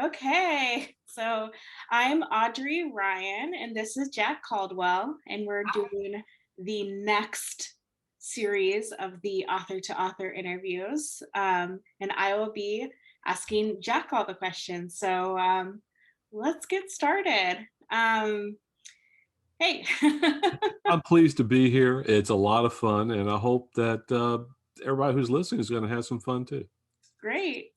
Okay, so I'm Audrey Ryan, and this is Jack Caldwell, and we're doing the next series of the author to author interviews. And I will be asking Jack all the questions. So let's get started. Hey. I'm pleased to be here. It's a lot of fun, and I hope that everybody who's listening is going to have some fun too. Great.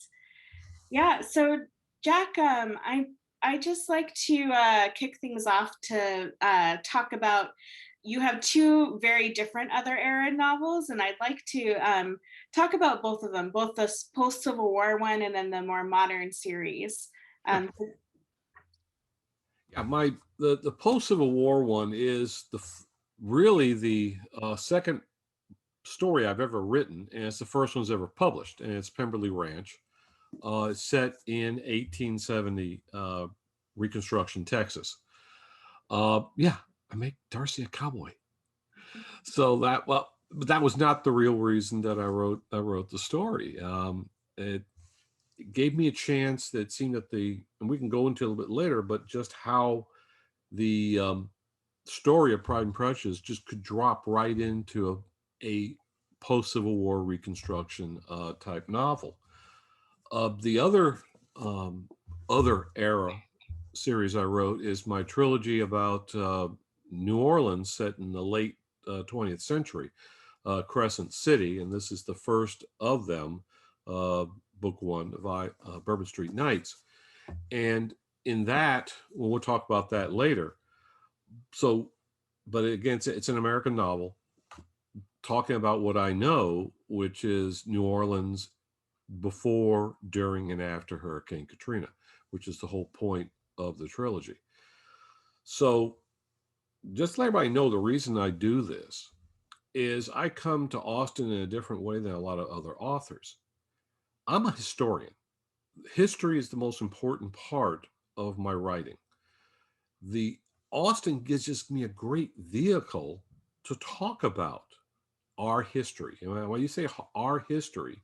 Yeah, so Jack, I just like to kick things off to talk about. You have two very different other era novels, and I'd like to talk about both of them, both the post Civil War one and then the more modern series. Yeah, Um, yeah. The post Civil War one is really the second story I've ever written, and it's the first one's ever published, and it's Pemberley Ranch. It's set in 1870 Reconstruction, Texas. Yeah, I make Darcy a cowboy. So but that was not the real reason that I wrote the story. It gave me a chance that seemed that and we can go into a little bit later, but just how the story of Pride and Prejudice just could drop right into a post Civil War Reconstruction type novel. The um, other era series I wrote is my trilogy about New Orleans set in the late 20th century, Crescent City, and this is the first of them, uh, book one of Bourbon Street Nights. And in that, well, we'll talk about that later. So, but again, it's an American novel talking about what I know, which is New Orleans before, during, and after Hurricane Katrina, which is the whole point of the trilogy. So, just to let everybody know, the reason I do this is I come to Austen in a different way than a lot of other authors. I'm a historian. History is the most important part of my writing. The Austen gives just me a great vehicle to talk about our history. When you say our history,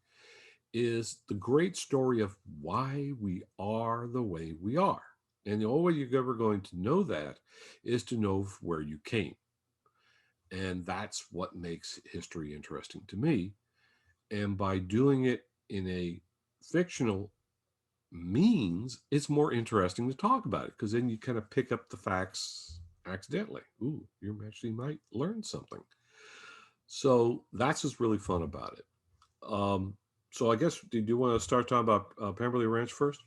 is the great story of why we are the way we are. And the only way you're ever going to know that is to know where you came. And that's what makes history interesting to me. And by doing it in a fictional means, it's more interesting to talk about it because then you kind of pick up the facts accidentally. Ooh, you actually might learn something. So that's what's really fun about it. So I guess, did you want to start talking about Pemberley Ranch first?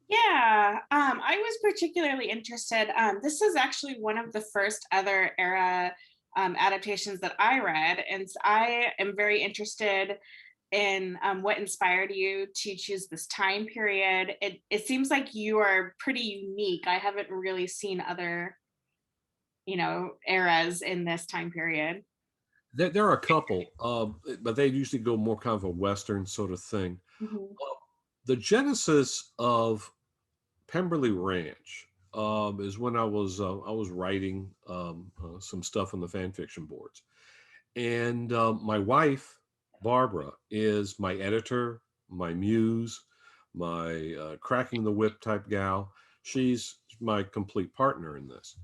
yeah, I was particularly interested. This is actually one of the first other era adaptations that I read, and I am very interested in what inspired you to choose this time period. It seems like you are pretty unique. I haven't really seen other, eras in this time period. There are a couple, but they usually go more kind of a Western sort of thing. Mhm. Uh, the genesis of Pemberley Ranch is when I was writing some stuff on the fan fiction boards, and my wife Barbara is my editor, my muse, my cracking the whip type gal. She's my complete partner in this.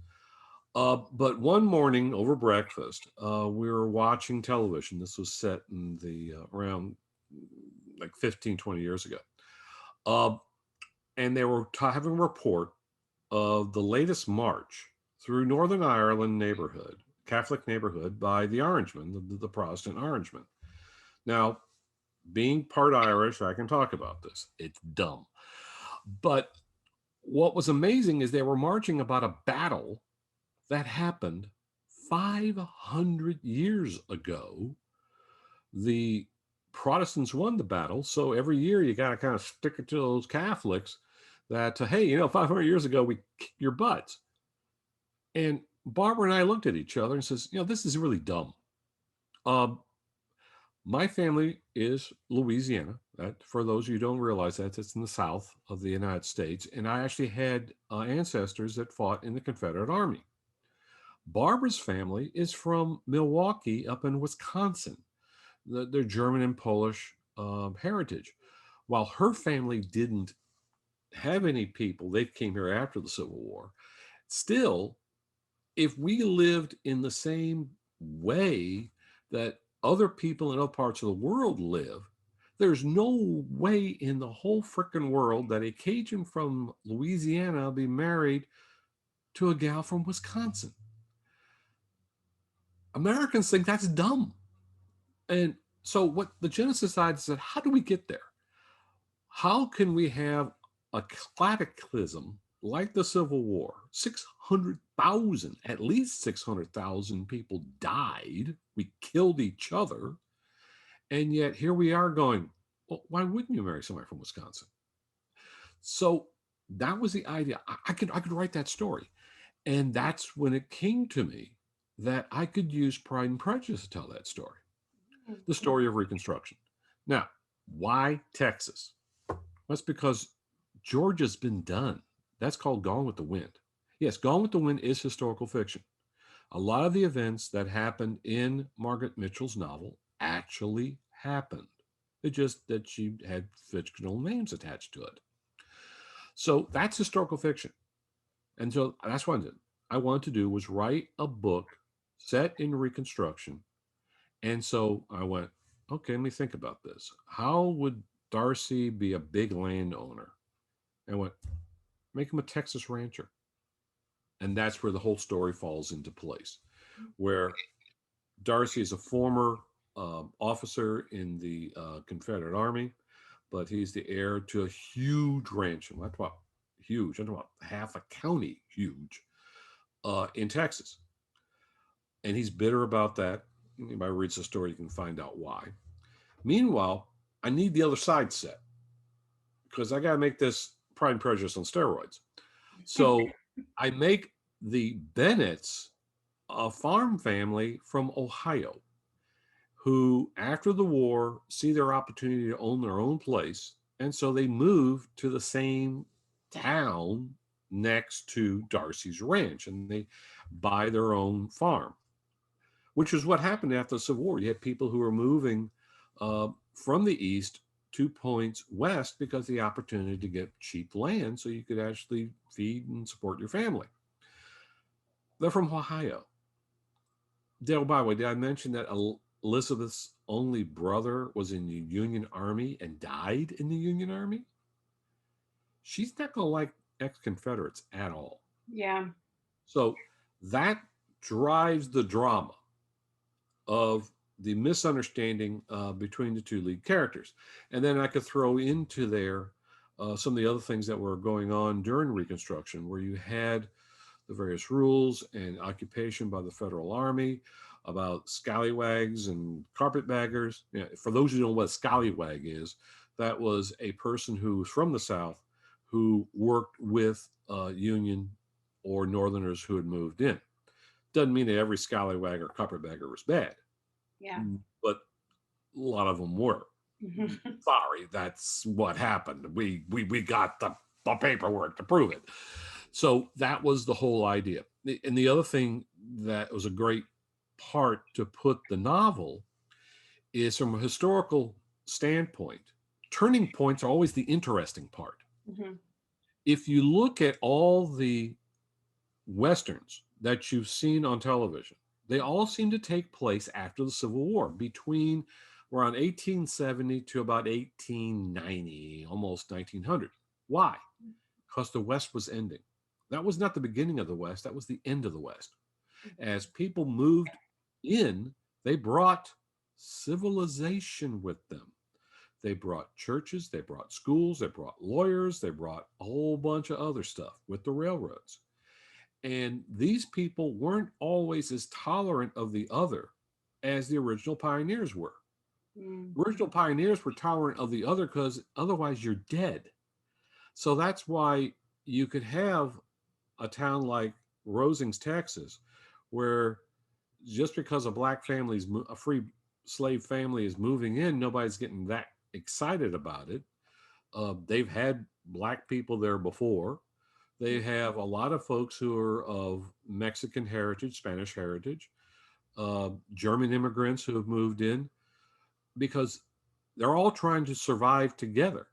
But one morning over breakfast, we were watching television. This was set in the around like 15, 20 years ago. Uh, and they were having a report of the latest march through Northern Ireland neighborhood, Catholic neighborhood, by the Orangemen, the Protestant Orangemen. Now, being part Irish, I can talk about this. It's dumb. But what was amazing is they were marching about a battle that happened 500 years ago. The Protestants won the battle. So every year you got to kind of stick it to those Catholics that, hey, 500 years ago, we kicked your butts. And Barbara and I looked at each other and says, this is really dumb. Um, my family is Louisiana. That, for those of you who don't realize that, it's in the south of the United States. And I actually had ancestors that fought in the Confederate Army. Barbara's family is from Milwaukee up in Wisconsin. They're German and Polish heritage. While her family didn't have any people, they came here after the Civil War. Still, if we lived in the same way that other people in other parts of the world live, there's no way in the whole frickin' world that a Cajun from Louisiana will be married to a gal from Wisconsin. Americans think that's dumb. And so what the Genesis side said, how do we get there? How can we have a cataclysm like the Civil War? 600,000, at least 600,000 people died. We killed each other. And yet here we are going, well, why wouldn't you marry somebody from Wisconsin? So that was the idea. I could write that story. And that's when it came to me that I could use Pride and Prejudice to tell that story, the story of Reconstruction. Now, why Texas? That's because Georgia's been done. That's called Gone with the Wind. Yes, Gone with the Wind is historical fiction. A lot of the events that happened in Margaret Mitchell's novel actually happened. It just that she had fictional names attached to it. So that's historical fiction. And so that's what I wanted to do was write a book set in Reconstruction. And so I went, okay, let me think about this. How would Darcy be a big landowner? And I went, make him a Texas rancher. And that's where the whole story falls into place, where Darcy is a former officer in the Confederate Army, but he's the heir to a huge ranch. And I'm talking about huge, I'm talking about half a county huge in Texas. And he's bitter about that. Anybody reads the story, you can find out why. Meanwhile, I need the other side set because I got to make this Pride and Prejudice on steroids. So I make the Bennetts a farm family from Ohio who, after the war, see their opportunity to own their own place. And so they move to the same town next to Darcy's ranch and they buy their own farm, which is what happened after the Civil War. You had people who were moving from the east 2 points west because of the opportunity to get cheap land so you could actually feed and support your family. They're from Ohio. Dale, by the way, did I mention that Elizabeth's only brother was in the Union Army and died in the Union Army? She's not going to like ex-Confederates at all. Yeah. So that drives the drama of the misunderstanding between the two lead characters. And then I could throw into there some of the other things that were going on during Reconstruction, where you had the various rules and occupation by the Federal Army about scallywags and carpetbaggers. You know, for those who don't know what a scallywag is, that was a person who was from the South who worked with Union or Northerners who had moved in. Doesn't mean that every scallywag or carpetbagger was bad. Yeah. But a lot of them were. Sorry, that's what happened. We got the paperwork to prove it. So that was the whole idea. And the other thing that was a great part to put the novel is from a historical standpoint, turning points are always the interesting part. If you look at all the Westerns that you've seen on television, they all seem to take place after the Civil War, between around 1870 to about 1890, almost 1900. Why? Because the West was ending. That was not the beginning of the West, that was the end of the West. As people moved in, they brought civilization with them. They brought churches, they brought schools, they brought lawyers, they brought a whole bunch of other stuff with the railroads. And these people weren't always as tolerant of the other as the original pioneers were. Original pioneers were tolerant of the other because otherwise you're dead. So that's why you could have a town like Rosings, Texas, where just because a black family is a free slave family is moving in, nobody's getting that excited about it. They've had black people there before. They have a lot of folks who are of Mexican heritage, Spanish heritage, German immigrants who have moved in, because they're all trying to survive together.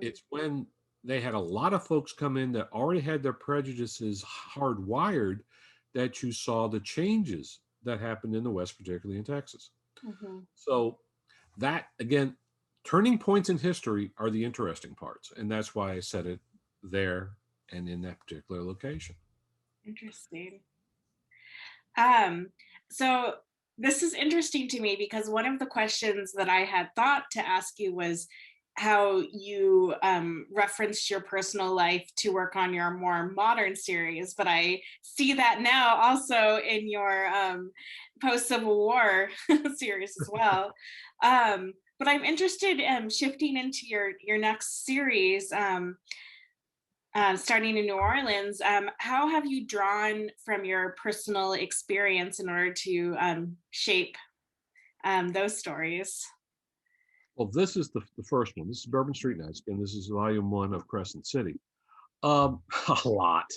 It's when they had a lot of folks come in that already had their prejudices hardwired, that you saw the changes that happened in the West, particularly in Texas. Mhm. So that again, turning points in history are the interesting parts, and that's why I said it there and in that particular location. Interesting. Um, so this is interesting to me because one of the questions that I had thought to ask you was how you referenced your personal life to work on your more modern series, but I see that now also in your post Civil War series as well. But I'm interested in shifting into your next series. Starting in New Orleans, how have you drawn from your personal experience in order to shape those stories? Well, this is the first one. This is Bourbon Street Nights, and this is volume one of Crescent City. A lot.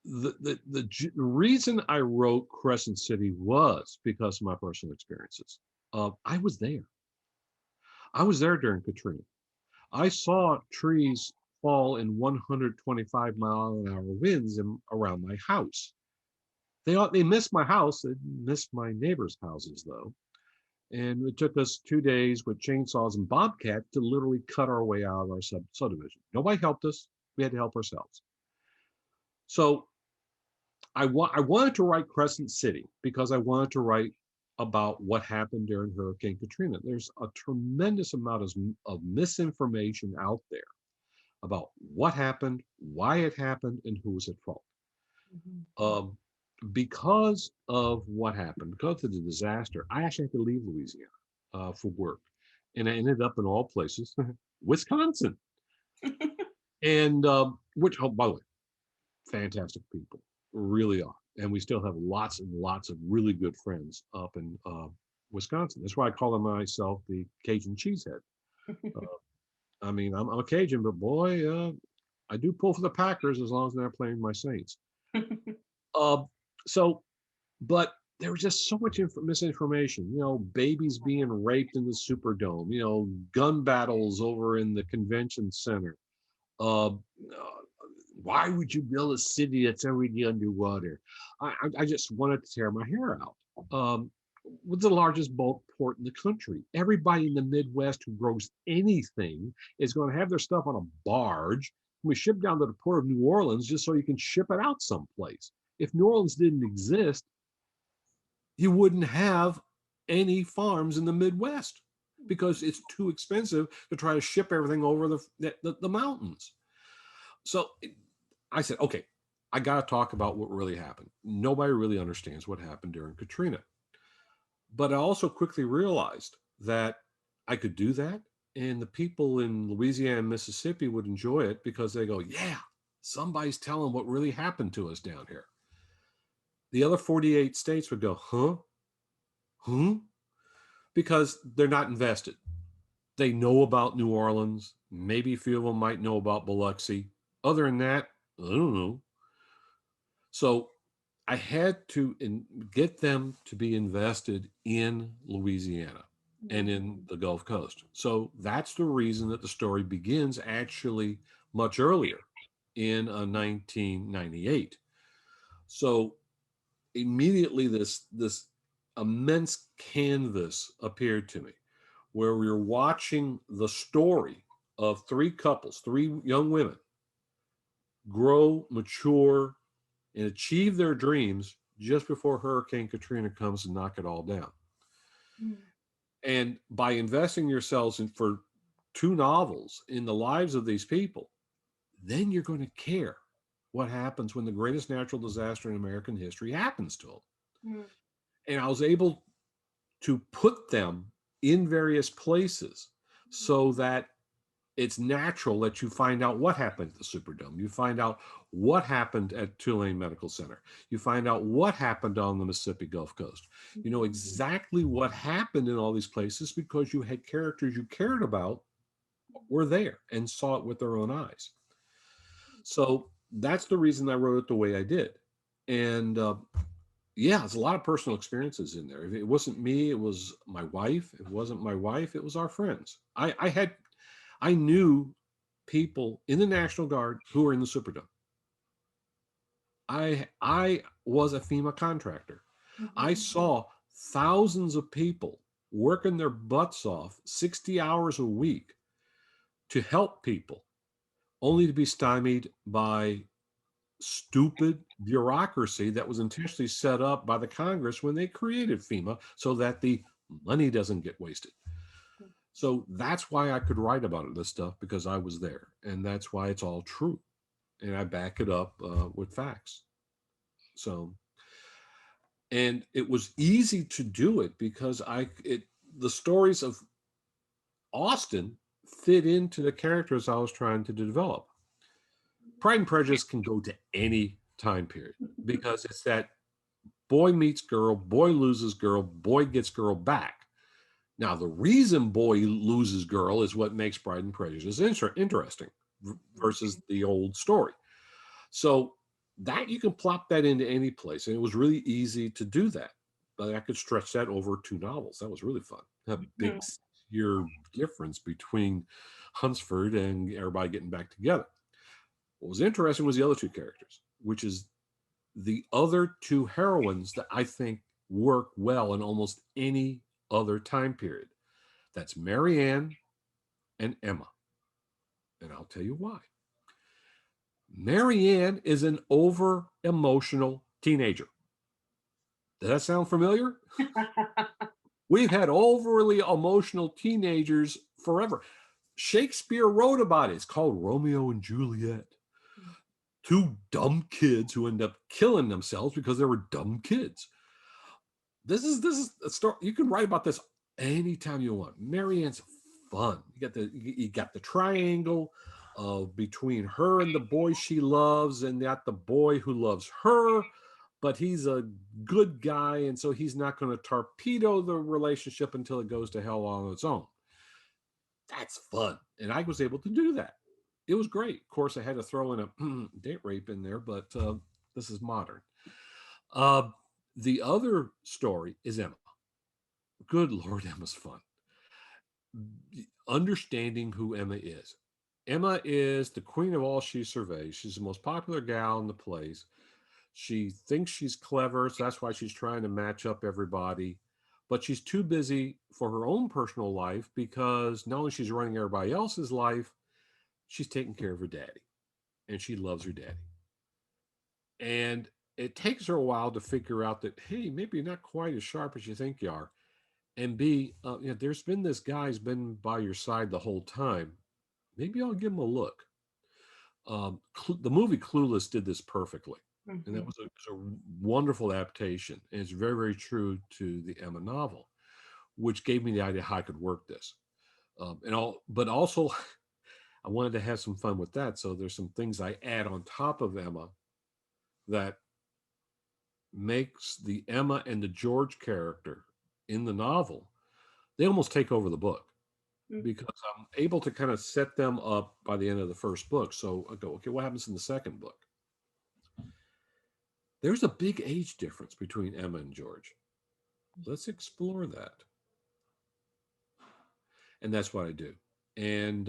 The reason I wrote Crescent City was because of my personal experiences. I was there. I was there during Katrina. I saw trees fall in 125-mile-an-hour winds around my house. They missed my house. They missed my neighbors' houses though. And it took us 2 days with chainsaws and bobcat to literally cut our way out of our subdivision. Nobody helped us. We had to help ourselves. So I wanted to write Crescent City because I wanted to write about what happened during Hurricane Katrina. There's a tremendous amount of misinformation out there about what happened, why it happened, and who was at fault. Mhm. Um, because of what happened, because of the disaster, I actually had to leave Louisiana for work. And I ended up in all places, Wisconsin. And which, oh, by the way, fantastic people, really are. And we still have lots and lots of really good friends up in Wisconsin. That's why I call myself the Cajun cheesehead. Uh, I mean, I'm a Cajun, but boy, I do pull for the Packers as long as they're playing my Saints. Uh, so, but there was just so much misinformation. You know, babies being raped in the Superdome. You know, gun battles over in the convention center. Uh, why would you build a city that's already underwater? I just wanted to tear my hair out. What's the largest bulk port in the country? Everybody in the Midwest who grows anything is going to have their stuff on a barge. We ship down to the port of New Orleans just so you can ship it out someplace. If New Orleans didn't exist, you wouldn't have any farms in the Midwest because it's too expensive to try to ship everything over the mountains. So I said, okay, I got to talk about what really happened. Nobody really understands what happened during Katrina. But I also quickly realized that I could do that. And the people in Louisiana and Mississippi would enjoy it because they go, yeah, somebody's telling what really happened to us down here. The other 48 states would go, huh? Huh? Because they're not invested. They know about New Orleans. Maybe a few of them might know about Biloxi. Other than that, I don't know. So I had to get them to be invested in Louisiana and in the Gulf Coast. So that's the reason that the story begins actually much earlier in 1998. So immediately this immense canvas appeared to me where we were watching the story of three couples, three young women grow, mature, and achieve their dreams just before Hurricane Katrina comes and knock it all down. And by investing yourselves in for two novels in the lives of these people, then you're going to care what happens when the greatest natural disaster in American history happens to them. Mhm. And I was able to put them in various places so that it's natural that you find out what happened at the Superdome. You find out what happened at Tulane Medical Center. You find out what happened on the Mississippi Gulf Coast. You know exactly what happened in all these places because you had characters you cared about were there and saw it with their own eyes. So that's the reason I wrote it the way I did. And yeah, there's a lot of personal experiences in there. If it wasn't me, it was my wife. If it wasn't my wife, it was our friends. I knew people in the National Guard who were in the Superdome. I was a FEMA contractor. I Mhm. saw thousands of people working their butts off 60 hours a week to help people, only to be stymied by stupid bureaucracy that was intentionally set up by the Congress when they created FEMA so that the money doesn't get wasted. So that's why I could write about this stuff, because I was there, and that's why it's all true, and I back it up with facts. So, and it was easy to do it because the stories of Austen fit into the characters I was trying to develop. Pride and Prejudice can go to any time period because it's that boy meets girl, boy loses girl, boy gets girl back. Now, the reason boy loses girl is what makes Pride and Prejudice interesting versus the old story. So that you can plop that into any place, and it was really easy to do that. But I could stretch that over 2 novels. That was really fun. A big Mhm. year difference between Hunsford and everybody getting back together. What was interesting was the other two characters, which is the other two heroines that I think work well in almost any other time period. That's Marianne and Emma. And I'll tell you why. Marianne is an over emotional teenager. Does that sound familiar? We've had overly emotional teenagers forever. Shakespeare wrote about it. It's called Romeo and Juliet. Two dumb kids who end up killing themselves because they were dumb kids. This is a story you can write about this anytime you want. Marianne's fun. You got the triangle of between her and the boy she loves, and got the boy who loves her, but he's a good guy, and so he's not going to torpedo the relationship until it goes to hell on its own. That's fun, and I was able to do that. It was great. Of course, I had to throw in a date rape in there, but this is modern. Uh, the other story is Emma. Good Lord, Emma's fun. Understanding who Emma is. Emma is the queen of all she surveys. She's the most popular gal in the place. She thinks she's clever, so that's why she's trying to match up everybody. But she's too busy for her own personal life because not only she's running everybody else's life, she's taking care of her daddy, and she loves her daddy. And it takes her a while to figure out that, hey, maybe you're not quite as sharp as you think you are. And B, there's been this guy who's been by your side the whole time. Maybe I'll give him a look. The movie Clueless did this perfectly, and that Mhm. was a wonderful adaptation, and it's very, very true to the Emma novel, which gave me the idea how I could work this. But also, I wanted to have some fun with that. So there's some things I add on top of Emma that makes the Emma and the George character in the novel, they almost take over the book Mhm. because I'm able to kind of set them up by the end of the first book. So I go, okay, what happens in the second book? There's a big age difference between Emma and George. Let's explore that. And that's what I do. And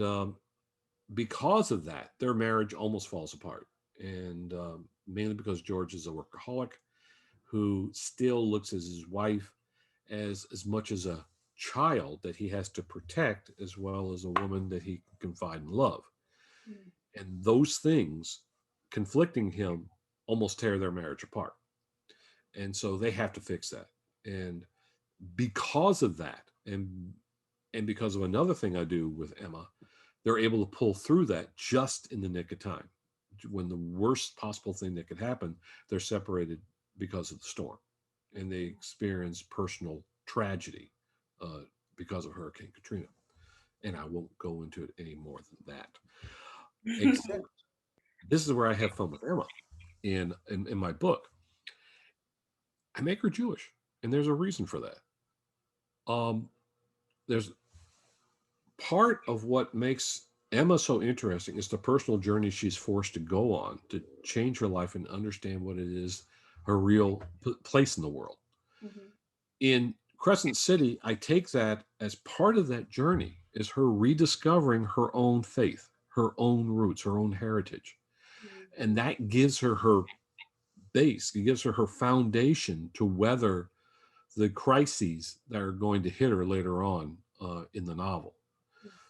because of that, their marriage almost falls apart. And mainly because George is a workaholic who still looks at his wife as much as a child that he has to protect, as well as a woman that he can confide and love. And those things conflicting him almost tear their marriage apart. And so they have to fix that. And because of that, and because of another thing I do with Emma, they're able to pull through that just in the nick of time. When the worst possible thing that could happen, they're separated because of the storm, and they experience personal tragedy uh, because of Hurricane Katrina. And I won't go into it any more than that. Except this is where I have fun with Emma in my book. I make her Jewish, and there's a reason for that. Um, there's part of what makes Emma so interesting is the personal journey she's forced to go on to change her life and understand what it is her real place in the world. Mhm. In Crescent City, I take that as part of that journey is her rediscovering her own faith. her own roots, her own heritage. Mm. And that gives her her base, it gives her her foundation to weather the crises that are going to hit her later on in the novel.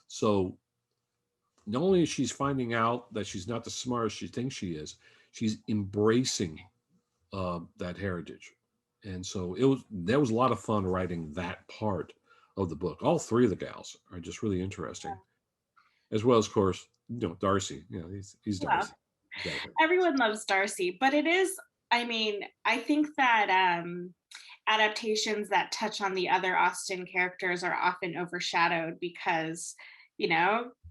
So not only is she's finding out that she's not the smartest she thinks she is, she's embracing that heritage. And so there was a lot of fun writing that part of the book. All three of the gals are just really interesting, as well as, of course, Darcy. He's Yeah. Darcy. You gotta have- Everyone loves Darcy, but it is, I mean, I think that adaptations that touch on the other Austen characters are often overshadowed because,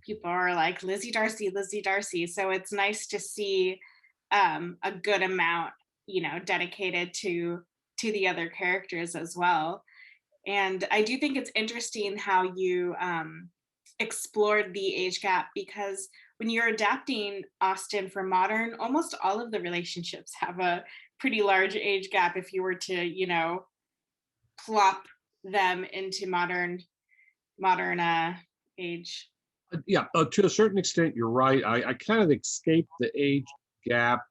people are like Lizzie Darcy, Lizzie Darcy. So it's nice to see a good amount, dedicated to the other characters as well. And I do think it's interesting how you explored the age gap because when you're adapting Austen for modern, almost all of the relationships have a pretty large age gap if you were to, plop them into modern age. Yeah, to a certain extent, you're right. I kind of escaped the age gap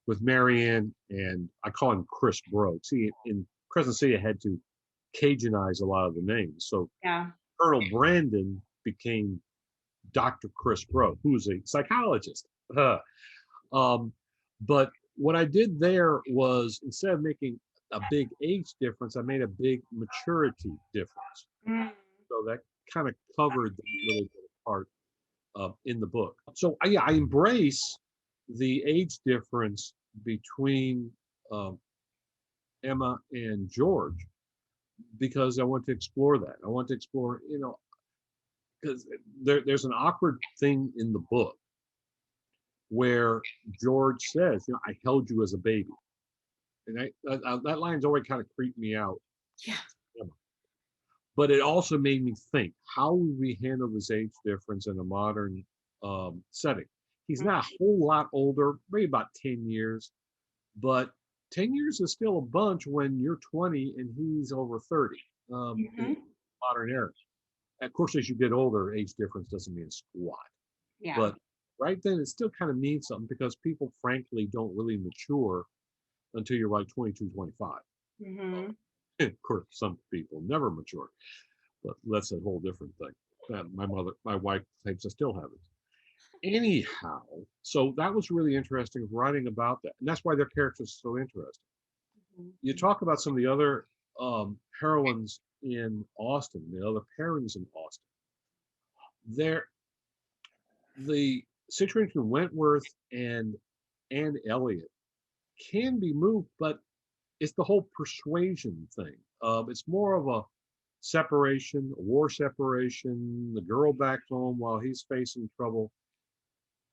with Marianne, and I call him Chris Broke. See, in Crescent City, I had to Cajuanize a lot of the names. So Yeah. Colonel Brandon became Dr. Chris Broke, who's a psychologist. Um, but what I did there was instead of making a big age difference, I made a big maturity difference. Mm. So that kind of covered that little bit of part in the book. So yeah, I embrace the age difference between um, Emma and George because I want to explore that. I want to explore, because there's an awkward thing in the book where George says, I held you as a baby. And that line's always kind of creeped me out. Yeah. But it also made me think, how would we handle this age difference in a modern setting? He's not a whole lot older, maybe about 10 years, but 10 years is still a bunch when you're 20 and he's over 30 in Mhm. modern era. Of course, as you get older, age difference doesn't mean squat. Yeah. But right then, it still kind of means something because people, frankly, don't really mature until you're like 22, 25. Mhm. Of course, some people never mature, but that's a whole different thing. My wife claims I still haven't. Anyhow, so that was really interesting writing about that. And that's why their characters are so interesting. You talk about some of the other heroines in Austen, the other pairings in Austen. They're the situation between Wentworth and Anne Elliot can be moved, but it's the whole persuasion thing. It's more of a separation, a war separation, the girl back home while he's facing trouble.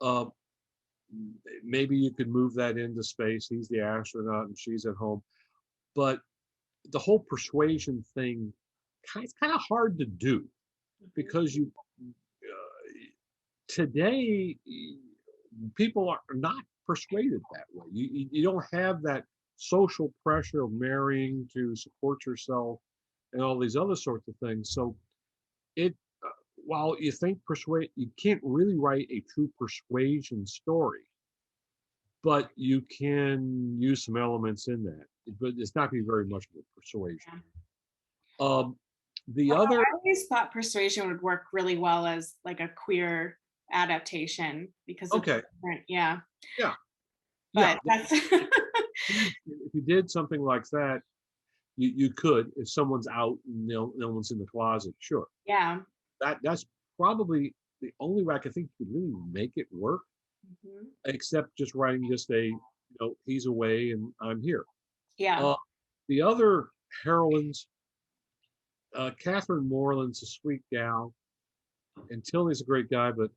Uh, Maybe you could move that into space. He's the astronaut and she's at home. But the whole persuasion thing, it's kind of hard to do because today people are not persuaded that way. You don't have that social pressure of marrying to support yourself and all these other sorts of things. So it while you think persuade, you can't really write a true persuasion story, but you can use some elements in that. But it's not going to be very much of a persuasion. Yeah. Um, the Although other, I always thought Persuasion would work really well as like a queer adaptation because it's okay, different. Yeah. yeah, yeah. But that's If you did something like that, you could if someone's out and no one's in the closet. Sure, yeah. that's probably the only way I can think you could really make it work, Mhm. except just writing just he's away and I'm here. Yeah. Uh, the other heroines, Catherine Morland's a sweet gal, and Tilney's a great guy, but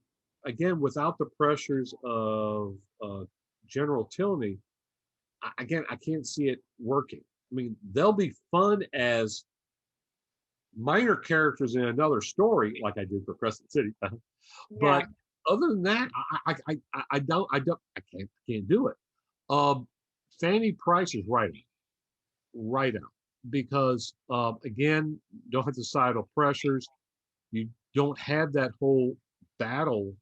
again, without the pressures of General Tilney, again, I can't see it working. I mean, they'll be fun as minor characters in another story, like I did for Crescent City. Yeah. But other than that, I can't do it. Um, Fanny Price is right out because again, don't have societal pressures. You don't have that whole battle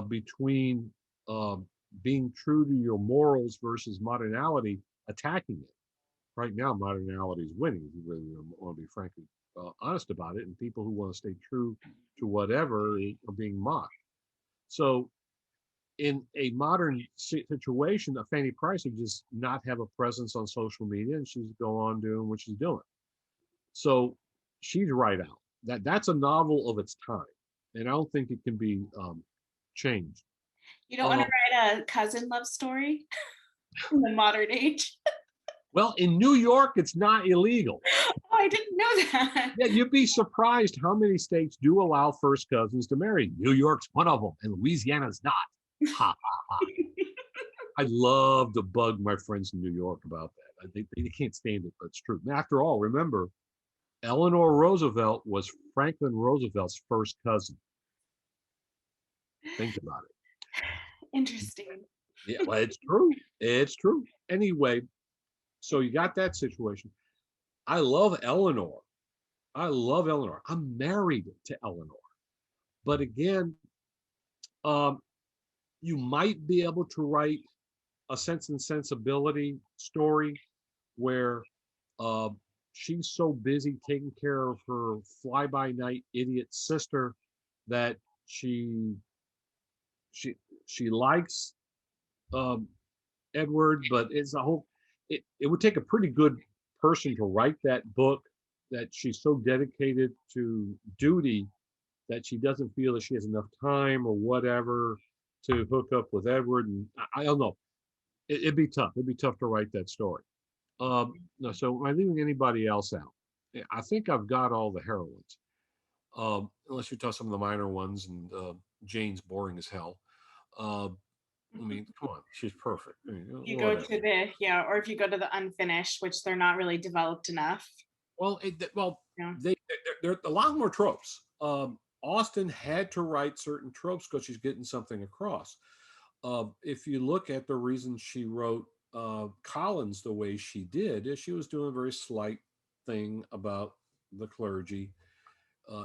between um, being true to your morals versus modernality attacking it. Right now, modernality is winning. If you really want to be frankly honest about it, and people who want to stay true to whatever are being mocked. So, in a modern situation, a Fanny Price would just not have a presence on social media, and she's go on doing what she's doing. So, she's right out. That's a novel of its time, and I don't think it can be changed. You don't want Uh, to write a cousin love story in the modern age? well, in New York, it's not illegal. Oh, I didn't know that. Yeah, you'd be surprised how many states do allow first cousins to marry. New York's one of them, and Louisiana's not. Ha ha ha. I love to bug my friends in New York about that. I think they can't stand it, but it's true. And after all, remember, Eleanor Roosevelt was Franklin Roosevelt's first cousin. Think about it. Interesting. Yeah, well, it's true. It's true. Anyway, so you got that situation. I love Eleanor. I love Eleanor. I'm married to Eleanor. But again, um, you might be able to write a Sense and Sensibility story where uh, she's so busy taking care of her fly-by-night idiot sister that she she she likes um, Edward, but it's a whole. It would take a pretty good person to write that book that she's so dedicated to duty that she doesn't feel that she has enough time or whatever to hook up with Edward. And I don't know. It'd be tough. It'd be tough to write that story. No, so am I leaving anybody else out? Yeah, I think I've got all the heroines. Unless you talk some of the minor ones, and Jane's boring as hell. Uh, I mean, come on, she's perfect. I mean, If you go whatever. to the, yeah, or if you go to the unfinished, which they're not really developed enough. Well, Yeah. there are a lot more tropes. Austen had to write certain tropes because she's getting something across. If you look at the reason she wrote Collins the way she did, is she was doing a very slight thing about the clergy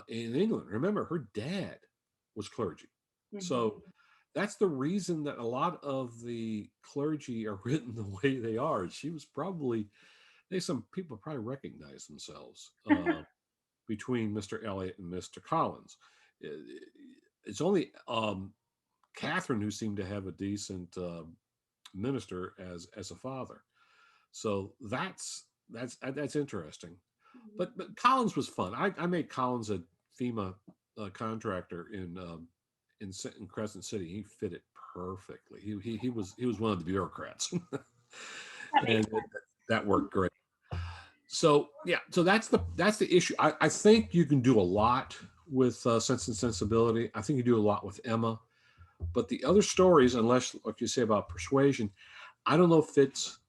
in England. Remember, her dad was clergy. Mhm. So that's the reason that a lot of the clergy are written the way they are. She was probably, some people probably recognize themselves between Mr. Eliot and Mr. Collins. It's only Catherine who seemed to have a decent minister as a father. So that's interesting. But Collins was fun. I made Collins a FEMA contractor in Crescent City. He fit it perfectly. He was one of the bureaucrats, That makes and that worked great. So yeah, so that's the issue. I think you can do a lot with Sense and Sensibility. I think you do a lot with Emma, but the other stories, unless like you say about Persuasion, I don't know if it's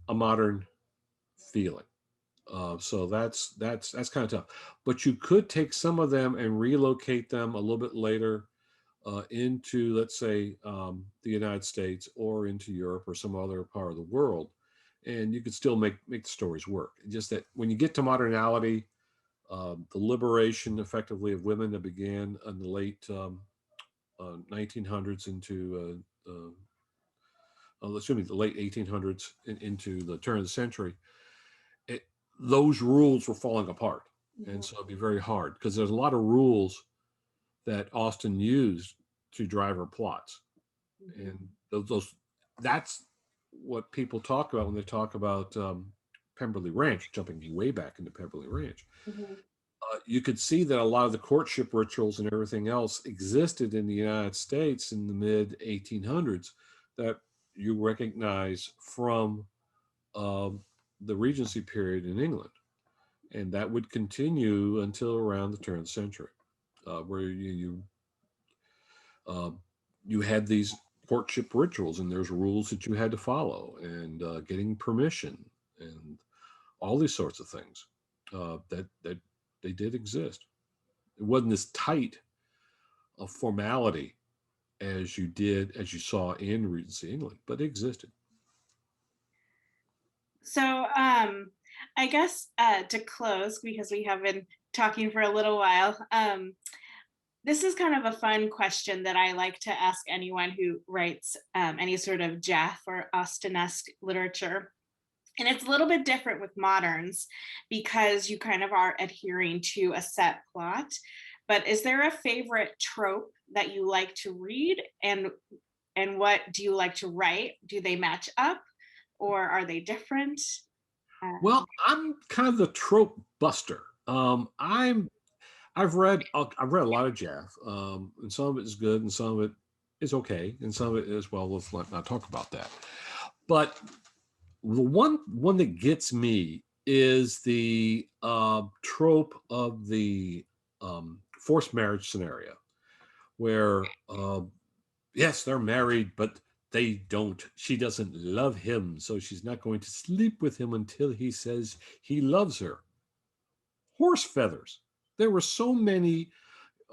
a modern feeling. So that's kind of tough. But you could take some of them and relocate them a little bit later into, let's say, the United States or into Europe or some other part of the world, and you could still make the stories work. Just that when you get to modernality, the liberation effectively of women that began in the late 1900s into excuse me, the late 1800s into the turn of the century, it, those rules were falling apart. And Mhm. so it'd be very hard because there's a lot of rules that Austen used to drive her plots. Mhm. And those that's what people talk about when they talk about Pemberley Ranch, jumping way back into Pemberley Ranch. Mhm. You could see that a lot of the courtship rituals and everything else existed in the United States in the mid 1800s that you recognize from um, the Regency period in England. And that would continue until around the turn of the century, where uh, you had these courtship rituals and there's rules that you had to follow and getting permission and all these sorts of things that they did exist. It wasn't as tight a formality as you saw in Regency England, but it existed. So, I guess to close, because we have been talking for a little while, This is kind of a fun question that I like to ask anyone who writes any sort of Jaff or Austenesque literature. And it's a little bit different with moderns because you kind of are adhering to a set plot. But is there a favorite trope that you like to read, and what do you like to write? Do they match up or are they different? Well, Um, I'm kind of the trope buster. I've read a lot of Jaff, and some of it is good, and some of it is okay, and some of it is, well, let's not talk about that. But the one that gets me is the trope of the forced marriage scenario, where yes, they're married, but they don't. She doesn't love him, so she's not going to sleep with him until he says he loves her. Horse feathers. There were so many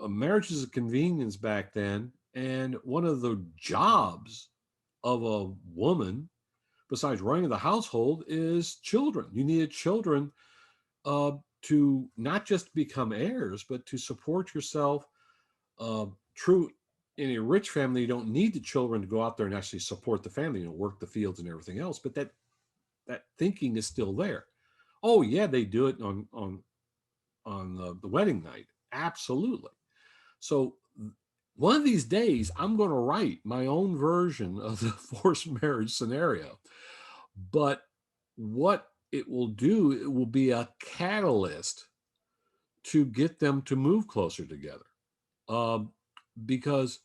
marriages of convenience back then, and one of the jobs of a woman, besides running the household, is children. You needed children to not just become heirs, but to support yourself. True, in a rich family, you don't need the children to go out there and actually support the family, work the fields and everything else. But that thinking is still there. Oh yeah, they do it on the wedding night. Absolutely. So one of these days, I'm going to write my own version of the forced marriage scenario. But what it will do, it will be a catalyst to get them to move closer together. Um, because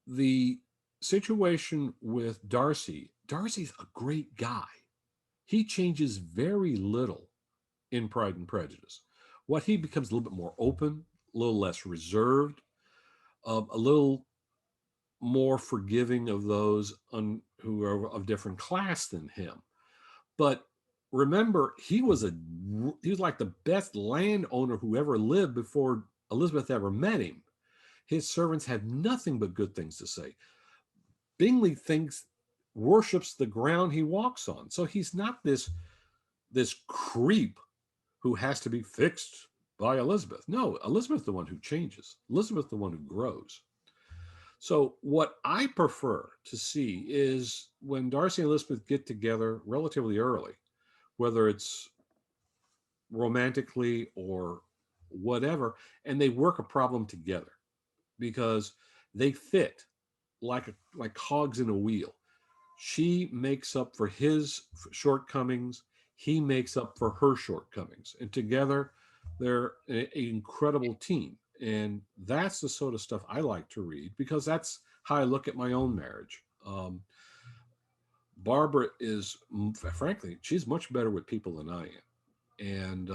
the situation with Darcy's a great guy. He changes very little in Pride and Prejudice. What he becomes a little bit more open, a little less reserved, a little more forgiving of those who are of different class than him. But remember, he was like the best landowner who ever lived before Elizabeth ever met him. His servants had nothing but good things to say. Bingley worships the ground he walks on. So he's not this creep who has to be fixed by Elizabeth. No, Elizabeth's the one who changes. Elizabeth's the one who grows. So what I prefer to see is when Darcy and Elizabeth get together relatively early, whether it's romantically or whatever, and they work a problem together because they fit like cogs in a wheel. She makes up for his shortcomings. He makes up for her shortcomings. And together, they're an incredible team. And that's the sort of stuff I like to read because that's how I look at my own marriage. Barbara is, frankly, she's much better with people than I am. And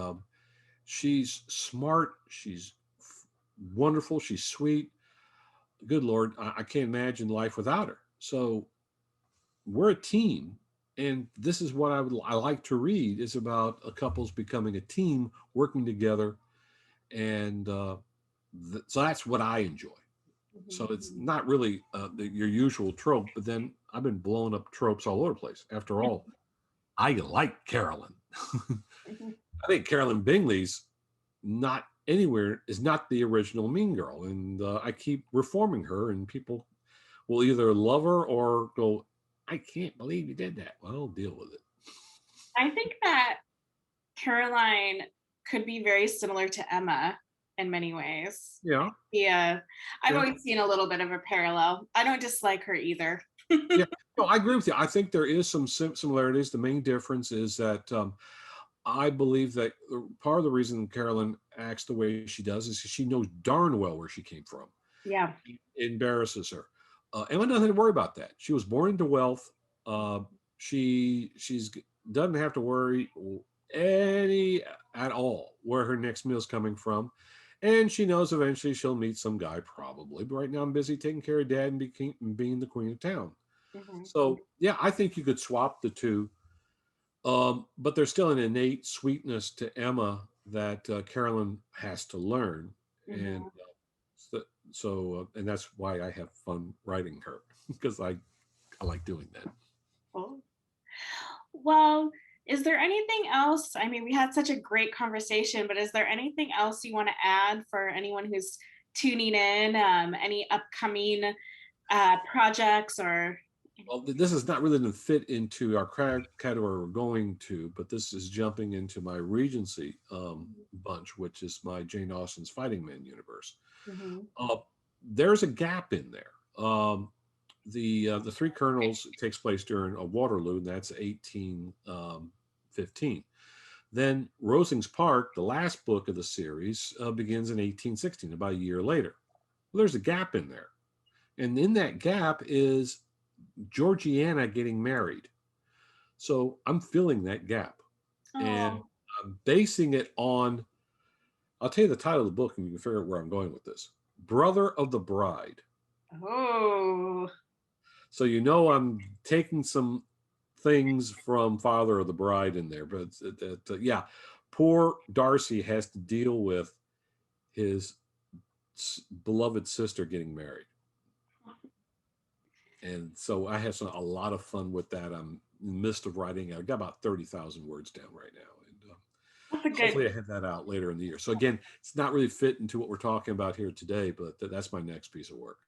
she's smart. She's wonderful. She's sweet. Good Lord, I can't imagine life without her. So we're a team, and this is what I like to read is about a couple's becoming a team working together, and so that's what I enjoy. So it's not really your usual trope, but then I've been blowing up tropes all over the place. After all, I like Carolyn. I think Carolyn Bingley's not anywhere is not the original Mean Girl, and I keep reforming her, and people will either love her or go, I can't believe you did that. Well, deal with it. I think that Caroline could be very similar to Emma in many ways. Yeah, Yeah, I've yeah, always seen a little bit of a parallel. I don't dislike her either. yeah. No, I agree with you. I think there is some similarities. The main difference is that I believe that part of the reason Carolyn acts the way she does is she knows darn well where she came from. Yeah. It embarrasses her. Emma doesn't have to worry about that. She was born into wealth. Uh, she's doesn't have to worry any at all where her next meal's coming from. And she knows eventually she'll meet some guy, probably. But right now, I'm busy taking care of dad and being the queen of town. Mhm. So, yeah, I think you could swap the two. But there's still an innate sweetness to Emma that Carolyn has to learn. And Mhm. and that's why I have fun writing her because I like doing that. Cool. Well, is there anything else? I mean, we had such a great conversation, but is there anything else you want to add for anyone who's tuning in? Any upcoming projects or? Well, this is not really going to fit into our category we're going to, but this is jumping into my Regency bunch, which is my Jane Austen's Fighting Man universe. Mhm. Uh, there's a gap in there. The Three Colonels takes place during a Waterloo, and that's 1815. Then Rosings Park, the last book of the series, begins in 1816, about a year later. Well, there's a gap in there. And in that gap is Georgiana getting married. So I'm filling that gap. And Oh, I'm basing it on, I'll tell you the title of the book and you can figure out where I'm going with this. Brother of the Bride. oh, So I'm taking some things from Father of the Bride in there, but yeah, poor Darcy has to deal with his beloved sister getting married, and so I had a lot of fun with that. I'm in the midst of writing. I've got about 30,000 words down right now, and that's a good. hopefully I have that out later in the year. So again, it's not really fit into what we're talking about here today, but that's my next piece of work.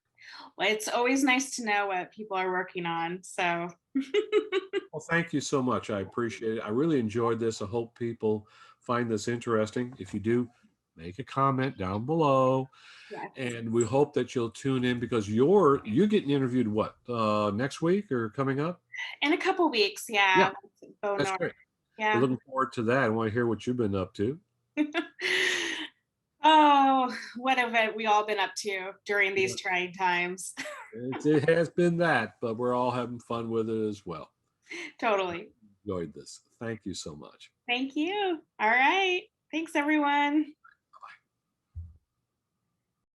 Well, it's always nice to know what people are working on. So, Well, thank you so much. I appreciate it. I really enjoyed this. I hope people find this interesting. If you do, make a comment down below. yes. And we hope that you'll tune in because you're getting interviewed what next week or coming up? In a couple weeks, Yeah, yeah. that's Bonar. great. We're Yeah. looking forward to that. I want to hear what you've been up to. Oh, what have we all been up to during Yeah, these trying times? it has been that, but we're all having fun with it as well. Totally. Enjoyed this. Thank you so much. Thank you. All right. Thanks, everyone.